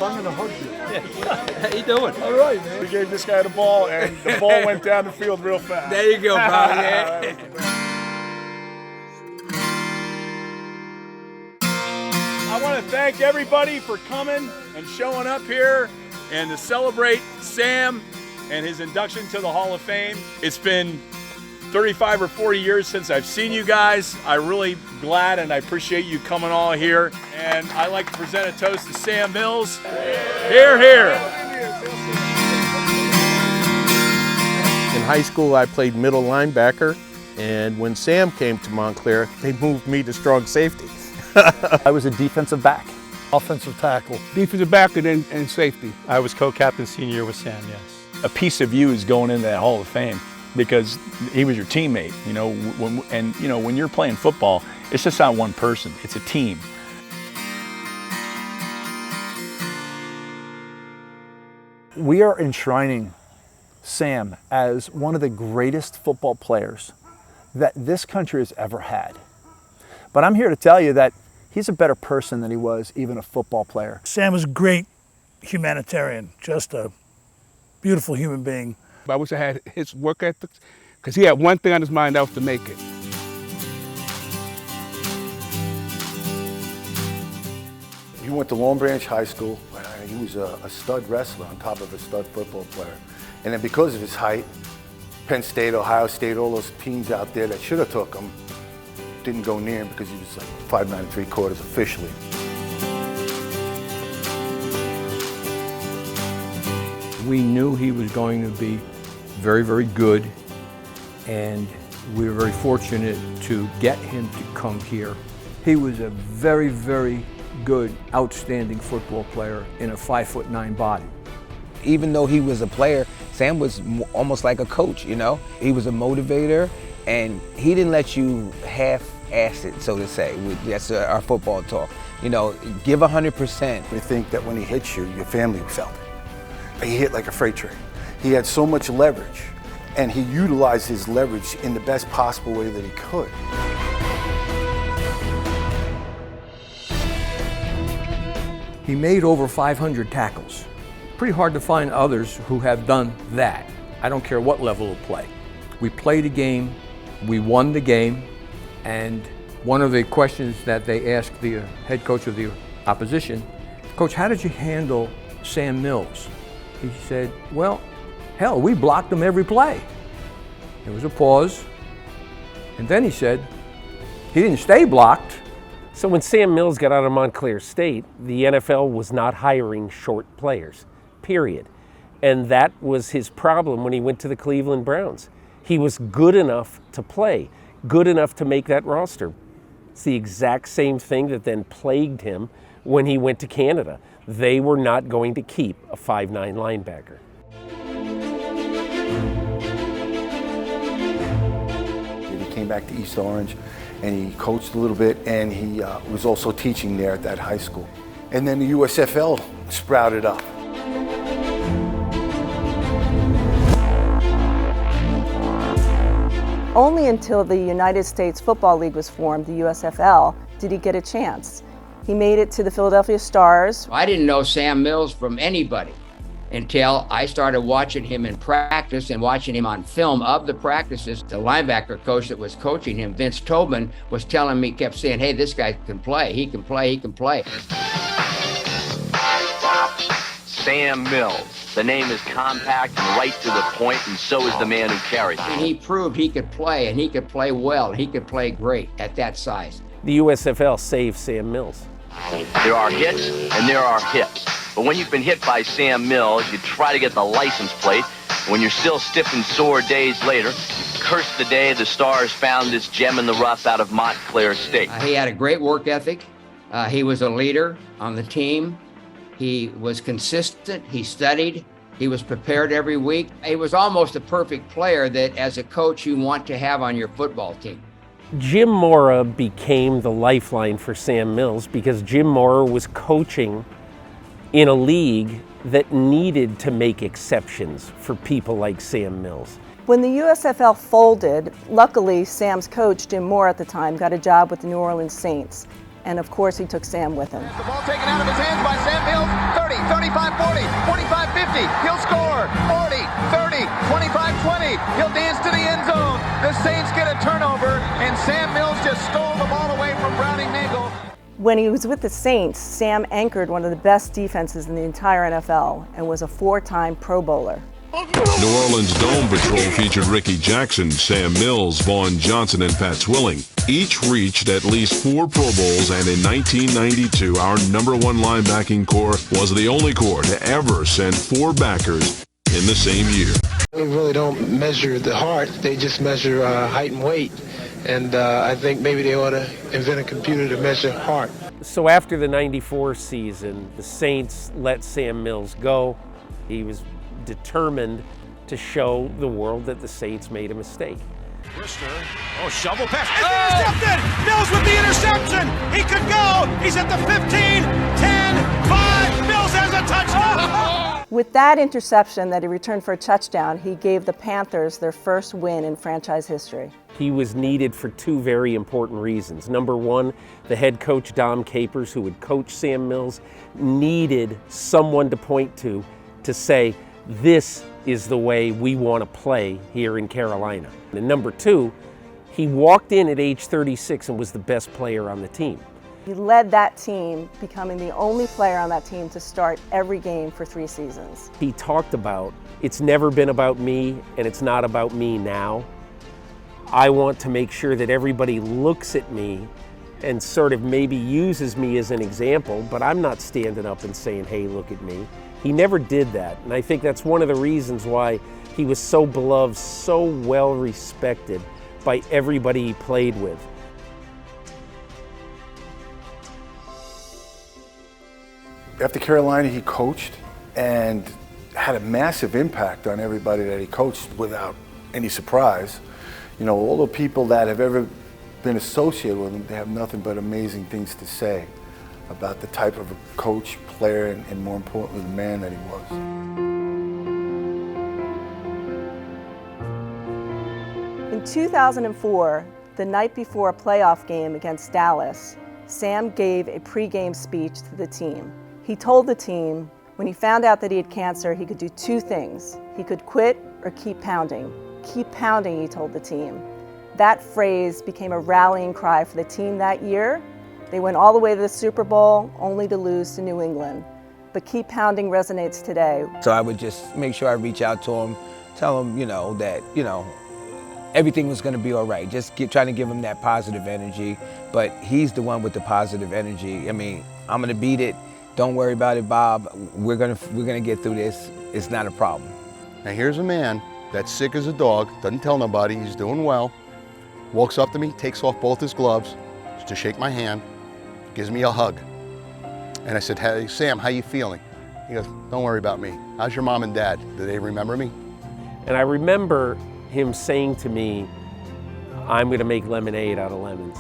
so I'm going to hug you. How you doing? All right, man. We gave this guy the ball, and the ball went down the field real fast. There you go, bro. Yeah. I want to thank everybody for coming and showing up here and to celebrate Sam and his induction to the Hall of Fame. It's been 35 or 40 years since I've seen you guys. I'm really glad and I appreciate you coming all here. And I'd like to present a toast to Sam Mills. Here, here. In high school, I played middle linebacker, and when Sam came to Montclair, they moved me to strong safety. I was a defensive back. Offensive tackle. Defensive back and safety. I was co-captain senior year with Sam, yes. A piece of you is going into that Hall of Fame because he was your teammate, you know, when you're playing football, it's just not one person, it's a team. We are enshrining Sam as one of the greatest football players that this country has ever had. But I'm here to tell you that he's a better person than he was even a football player. Sam was a great humanitarian, just a beautiful human being. I wish I had his work ethic, because he had one thing on his mind, that was to make it. He went to Long Branch High School. He was a stud wrestler on top of a stud football player. And then because of his height, Penn State, Ohio State, all those teams out there that should have took him didn't go near him because he was like 5'9" 3/4 officially. We knew he was going to be very, very good, and we were very fortunate to get him to come here. He was a very, very good, outstanding football player in a 5'9" body. Even though he was a player, Sam was almost like a coach, you know? He was a motivator, and he didn't let you half-ass it, so to say. That's our football talk. You know, give 100%. We think that when he hits you, your family felt it. He hit like a freight train. He had so much leverage, and he utilized his leverage in the best possible way that he could. He made over 500 tackles. Pretty hard to find others who have done that. I don't care what level of play. We played a game, we won the game, and one of the questions that they asked the head coach of the opposition, Coach, how did you handle Sam Mills? He said, well, hell, we blocked him every play. There was a pause, and then he said, he didn't stay blocked. So when Sam Mills got out of Montclair State, the NFL was not hiring short players, period. And that was his problem when he went to the Cleveland Browns. He was good enough to play, good enough to make that roster. It's the exact same thing that then plagued him when he went to Canada. They were not going to keep a 5'9" linebacker. He came back to East Orange and he coached a little bit, and he was also teaching there at that high school. And then the USFL sprouted up. Only until the United States Football League was formed, the USFL, did he get a chance. He made it to the Philadelphia Stars. I didn't know Sam Mills from anybody until I started watching him in practice and watching him on film of the practices. The linebacker coach that was coaching him, Vince Tobin, was telling me, kept saying, hey, this guy can play, he can play, he can play. Sam Mills. The name is compact and right to the point, and so is the man who carries it. And he proved he could play, and he could play well, and he could play great at that size. The USFL saved Sam Mills. There are hits and there are hits. But when you've been hit by Sam Mills, you try to get the license plate. When you're still stiff and sore days later, you curse the day the Stars found this gem in the rough out of Montclair State. He had a great work ethic. He was a leader on the team. He was consistent. He studied. He was prepared every week. He was almost a perfect player that, as a coach, you want to have on your football team. Jim Mora became the lifeline for Sam Mills because Jim Mora was coaching in a league that needed to make exceptions for people like Sam Mills. When the USFL folded, luckily Sam's coach, Jim Moore at the time, got a job with the New Orleans Saints. And of course, he took Sam with him. The ball taken out of his hands by Sam Mills. 30, 35, 40, 45, 50. He'll score. 40, 30, 25, 20. He'll dance to the end zone. The Saints get a turnover, and Sam Mills just stole the ball away from Browning-Nagle. When he was with the Saints, Sam anchored one of the best defenses in the entire NFL and was a 4-time Pro Bowler. New Orleans Dome Patrol featured Ricky Jackson, Sam Mills, Vaughn Johnson, and Pat Swilling. Each reached at least 4 Pro Bowls, and in 1992, our #1 linebacking corps was the only corps to ever send 4 backers in the same year. They really don't measure the heart, they just measure height and weight. And I think maybe they ought to invent a computer to measure heart. So after the '94 season, the Saints let Sam Mills go. He was determined to show the world that the Saints made a mistake. Shovel pass. It's intercepted! Mills with the interception! He could go! He's at the 15, 10, 5. Mills has a touchdown! With that interception that he returned for a touchdown, he gave the Panthers their first win in franchise history. He was needed for 2 very important reasons. Number one, the head coach, Dom Capers, who would coach Sam Mills, needed someone to point to say, this is the way we want to play here in Carolina. And number 2, he walked in at age 36 and was the best player on the team. He led that team, becoming the only player on that team to start every game for 3 seasons. He talked about, it's never been about me and it's not about me now. I want to make sure that everybody looks at me and sort of maybe uses me as an example, but I'm not standing up and saying, hey, look at me. He never did that, and I think that's one of the reasons why he was so beloved, so well respected by everybody he played with. After Carolina, he coached and had a massive impact on everybody that he coached without any surprise. You know, all the people that have ever been associated with him, they have nothing but amazing things to say about the type of a coach, player, and more importantly, the man that he was. In 2004, the night before a playoff game against Dallas, Sam gave a pregame speech to the team. He told the team when he found out that he had cancer, he could do 2 things. He could quit or keep pounding. Keep pounding, he told the team. That phrase became a rallying cry for the team that year. They went all the way to the Super Bowl, only to lose to New England. But keep pounding resonates today. So I would just make sure I reach out to him, tell him, that, everything was going to be all right. Just trying to give him that positive energy. But he's the one with the positive energy. I mean, I'm going to beat it. Don't worry about it, Bob. We're gonna get through this. It's not a problem. Now here's a man that's sick as a dog, doesn't tell nobody, he's doing well, walks up to me, takes off both his gloves to shake my hand, gives me a hug. And I said, hey, Sam, how you feeling? He goes, don't worry about me. How's your mom and dad? Do they remember me? And I remember him saying to me, I'm going to make lemonade out of lemons.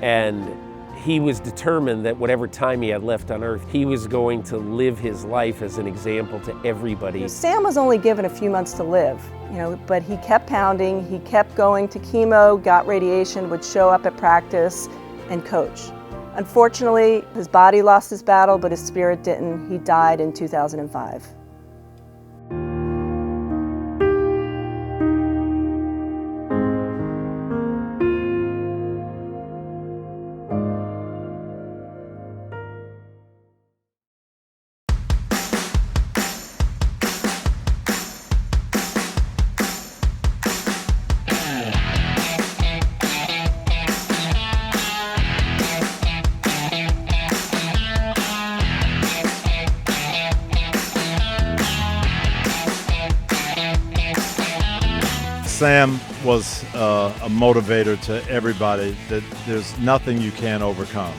And he was determined that whatever time he had left on earth, he was going to live his life as an example to everybody. Sam was only given a few months to live, but he kept pounding, he kept going to chemo, got radiation, would show up at practice and coach. Unfortunately, his body lost his battle, but his spirit didn't. He died in 2005. Sam was a motivator to everybody, that there's nothing you can't overcome.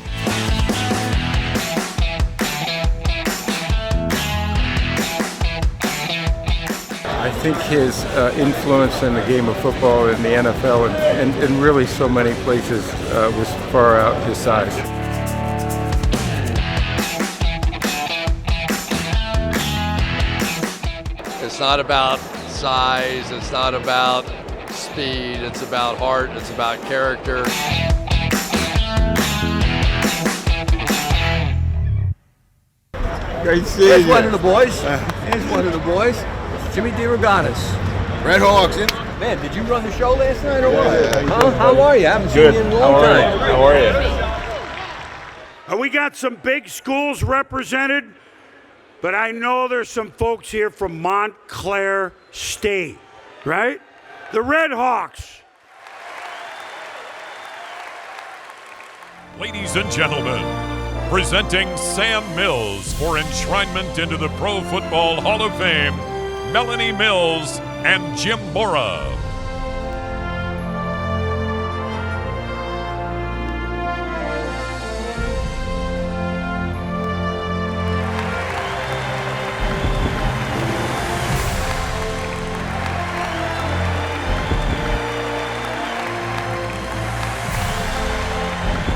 I think his influence in the game of football in the NFL and really so many places was far out his size. It's not about size, it's not about speed, it's about heart, it's about character. Great seeing Here's you. one of the boys. Here's one of the boys. Jimmy DeRogatis. Red Hawks. Man, did you run the show last night or what? Huh? How are you? I haven't Good. seen you in a long time. How are you? We got some big schools represented, but I know there's some folks here from Montclair State, right? The Red Hawks. Ladies and gentlemen, presenting Sam Mills for enshrinement into the Pro Football Hall of Fame, Melanie Mills and Jim Bora.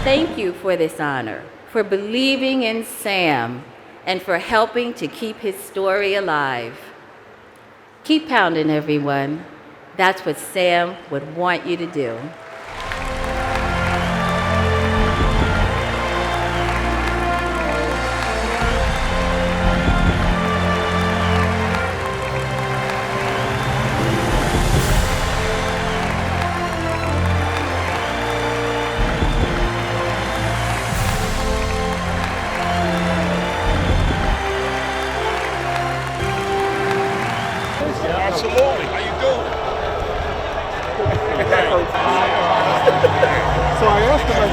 Thank you for this honor, for believing in Sam, and for helping to keep his story alive. Keep pounding, everyone. That's what Sam would want you to do. Absolutely. How you doing? So I asked him, I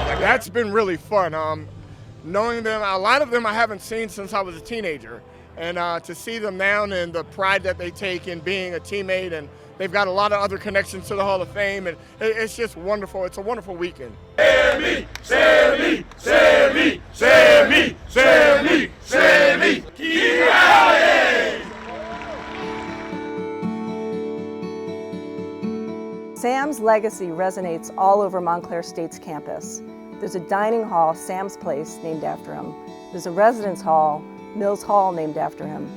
said, that's been really fun. Knowing them, a lot of them I haven't seen since I was a teenager. And to see them now and the pride that they take in being a teammate, and they've got a lot of other connections to the Hall of Fame, and it's just wonderful. It's a wonderful weekend. Sammy, Sammy, Sammy, Sammy, Sammy, Sammy, keep rallying! Sam's legacy resonates all over Montclair State's campus. There's a dining hall, Sam's Place, named after him. There's a residence hall, Mills Hall, named after him.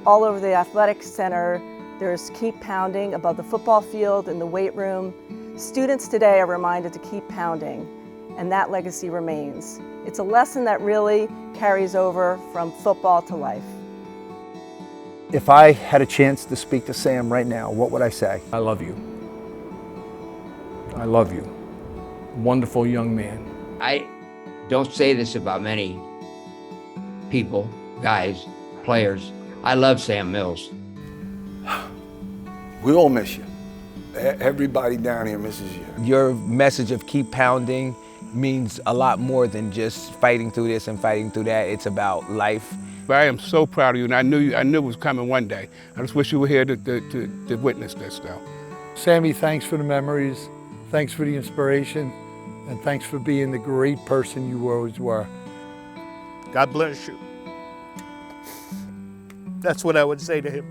All over the athletic center, there's Keep Pounding above the football field in the weight room. Students today are reminded to keep pounding, and that legacy remains. It's a lesson that really carries over from football to life. If I had a chance to speak to Sam right now, what would I say? I love you. I love you. Wonderful young man. I don't say this about many people, guys, players. I love Sam Mills. We all miss you. Everybody down here misses you. Your message of keep pounding means a lot more than just fighting through this and fighting through that. It's about life. I am so proud of you, and I knew it was coming one day. I just wish you were here to witness this, though. Sammy, thanks for the memories. Thanks for the inspiration, and thanks for being the great person you always were. God bless you. That's what I would say to him.